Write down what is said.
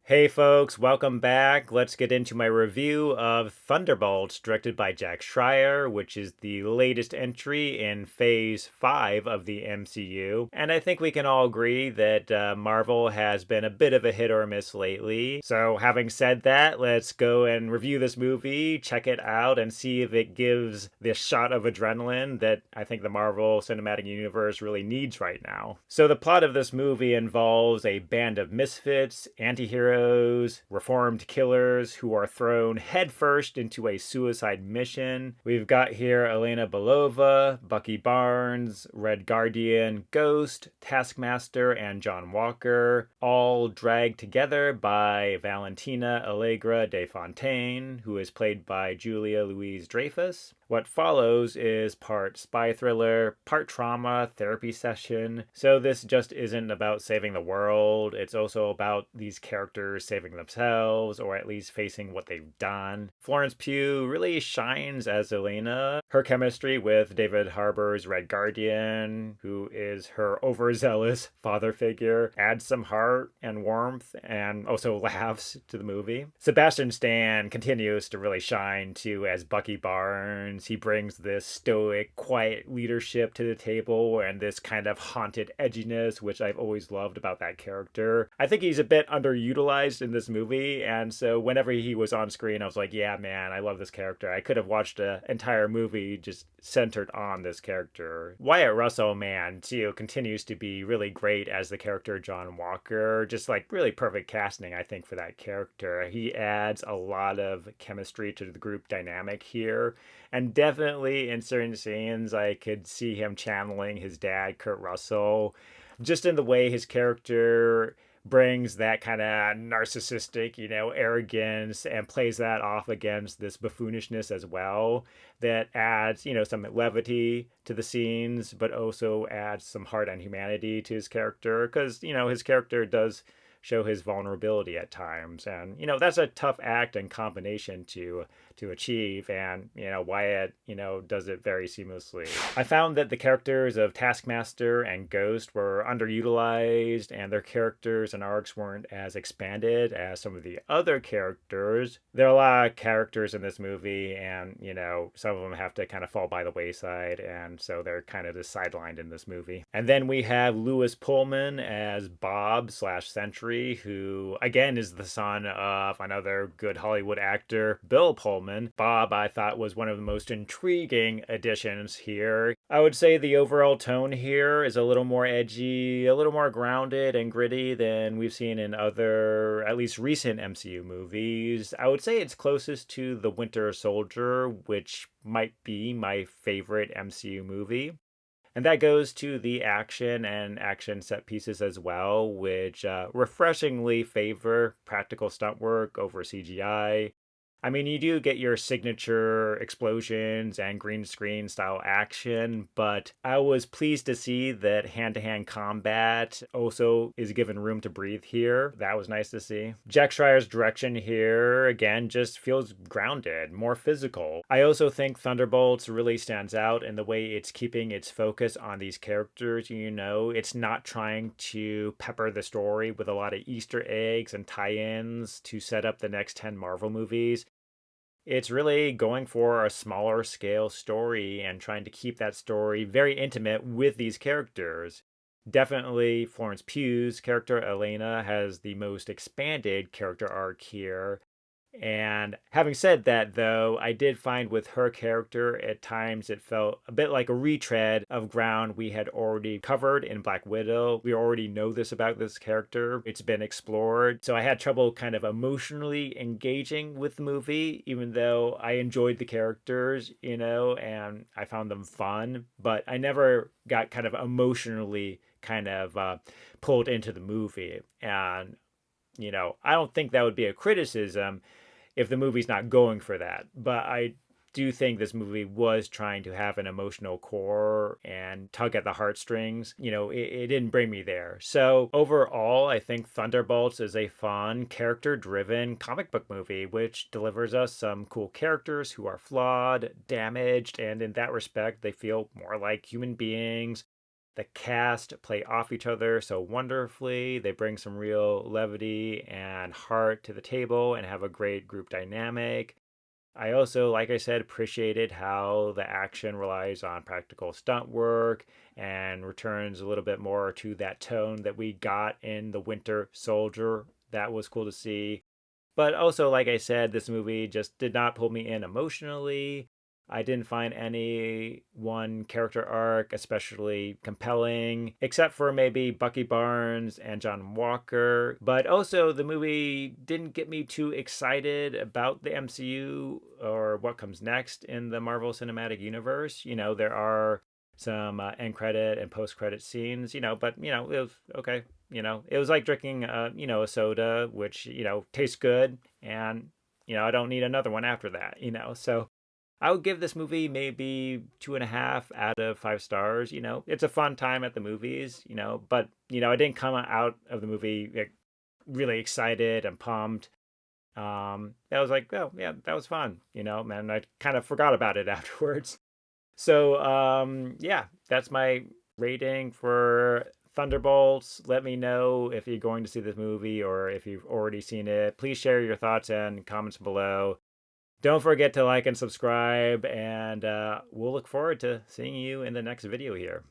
Hey folks, welcome back. Let's get into my review of Thunderbolts, directed by Jake Shreier, which is the latest entry in Phase 5 of the MCU. And I think we can all agree that Marvel has been a bit of a hit or miss lately. So having said that, let's go and review this movie, check it out, and see if it gives the shot of adrenaline that I think the Marvel Cinematic Universe really needs right now. So the plot of this movie involves a band of misfits, anti-heroes, reformed killers who are thrown headfirst into a suicide mission. We've got here Elena Belova, Bucky Barnes, Red Guardian, Ghost, Taskmaster, and John Walker, all dragged together by Valentina Allegra de Fontaine, who is played by Julia Louis-Dreyfus. What follows is part spy thriller, part trauma, therapy session. So this just isn't about saving the world. It's also about these characters saving themselves, or at least facing what they've done. Florence Pugh really shines as Elena. Her chemistry with David Harbour's Red Guardian, who is her overzealous father figure, adds some heart and warmth and also laughs to the movie. Sebastian Stan continues to really shine too as Bucky Barnes. He brings this stoic, quiet leadership to the table and this kind of haunted edginess, which I've always loved about that character. I think he's a bit underutilized in this movie, and so whenever he was on screen, I was like, yeah, man, I love this character. I could have watched an entire movie just centered on this character. Wyatt Russell, man, too, continues to be really great as the character John Walker. Just like really perfect casting, I think, for that character. He adds a lot of chemistry to the group dynamic here. And definitely in certain scenes, I could see him channeling his dad, Kurt Russell, just in the way his character brings that kind of narcissistic, arrogance and plays that off against this buffoonishness as well. That adds, some levity to the scenes, but also adds some heart and humanity to his character because, his character does show his vulnerability at times, and that's a tough act and combination to achieve, and Wyatt does it very seamlessly. I found that the characters of Taskmaster and Ghost were underutilized, and their characters and arcs weren't as expanded as some of the other characters. There are a lot of characters in this movie, and some of them have to kind of fall by the wayside, and so they're kind of just sidelined in this movie. And then we have Lewis Pullman as Bob slash Sentry, who again is the son of another good Hollywood actor, Bill Pullman. Bob, I thought, was one of the most intriguing additions here. I would say the overall tone here is a little more edgy, a little more grounded and gritty than we've seen in other, at least recent MCU movies. I would say it's closest to The Winter Soldier, which might be my favorite MCU movie. And that goes to the action and action set pieces as well, which refreshingly favor practical stunt work over CGI. I mean, you do get your signature explosions and green screen style action, but I was pleased to see that hand-to-hand combat also is given room to breathe here. That was nice to see. Jake Schreier's direction here, again, just feels grounded, more physical. I also think Thunderbolts really stands out in the way it's keeping its focus on these characters. It's not trying to pepper the story with a lot of Easter eggs and tie-ins to set up the next 10 Marvel movies. It's really going for a smaller scale story and trying to keep that story very intimate with these characters. Definitely Florence Pugh's character Elena has the most expanded character arc here. And having said that, though, I did find with her character at times it felt a bit like a retread of ground we had already covered in Black Widow. We already know this about this character. It's been explored. So I had trouble kind of emotionally engaging with the movie, even though I enjoyed the characters, and I found them fun. But I never got kind of emotionally kind of pulled into the movie. And I don't think that would be a criticism if the movie's not going for that. But I do think this movie was trying to have an emotional core and tug at the heartstrings. It didn't bring me there. So overall, I think Thunderbolts is a fun, character-driven comic book movie, which delivers us some cool characters who are flawed, damaged, and in that respect, they feel more like human beings. The cast play off each other so wonderfully. They bring some real levity and heart to the table and have a great group dynamic. I also, like I said, appreciated how the action relies on practical stunt work and returns a little bit more to that tone that we got in The Winter Soldier. That was cool to see. But also, like I said, this movie just did not pull me in emotionally. I didn't find any one character arc especially compelling, except for maybe Bucky Barnes and John Walker. But also, the movie didn't get me too excited about the MCU or what comes next in the Marvel Cinematic Universe. There are some end credit and post credit scenes, but, it was okay. It was like drinking, a soda, which, tastes good. And, I don't need another one after that. So I would give this movie maybe 2.5 out of 5 stars. It's a fun time at the movies, but, I didn't come out of the movie like, really excited and pumped. I was like, oh, yeah, that was fun, man. I kind of forgot about it afterwards. So, yeah, that's my rating for Thunderbolts. Let me know if you're going to see this movie or if you've already seen it. Please share your thoughts and comments below. Don't forget to like and subscribe, and we'll look forward to seeing you in the next video here.